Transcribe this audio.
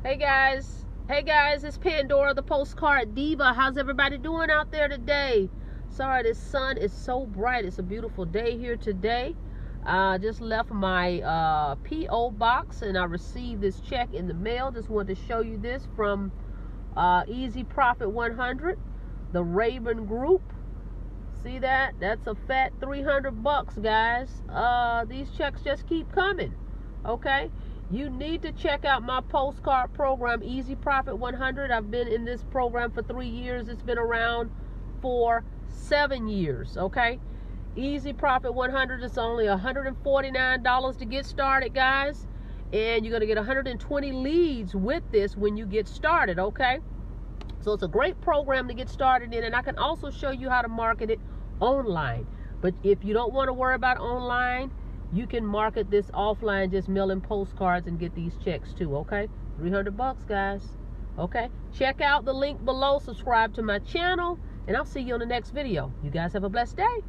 Hey guys, it's Pandora, the Postcard Diva. How's everybody doing out there today? Sorry, this sun is so bright. It's a beautiful day here today. I just left my P.O. box and I received this check in the mail. Just wanted to show you this from Easy Profit 100, the Raven Group. See that? That's a fat $300, guys. These checks just keep coming. Okay? You need to check out my postcard program, Easy Profit 100. I've been in this program for 3 years. It's been around for 7 years, okay? Easy Profit 100 is only $149 to get started, guys. And you're going to get 120 leads with this when you get started, okay? So it's a great program to get started in, and I can also show you how to market it online. But if you don't want to worry about online, you can market this offline, just mailing postcards and get these checks too, okay? $300, guys. Okay? Check out the link below, subscribe to my channel, and I'll see you on the next video. You guys have a blessed day.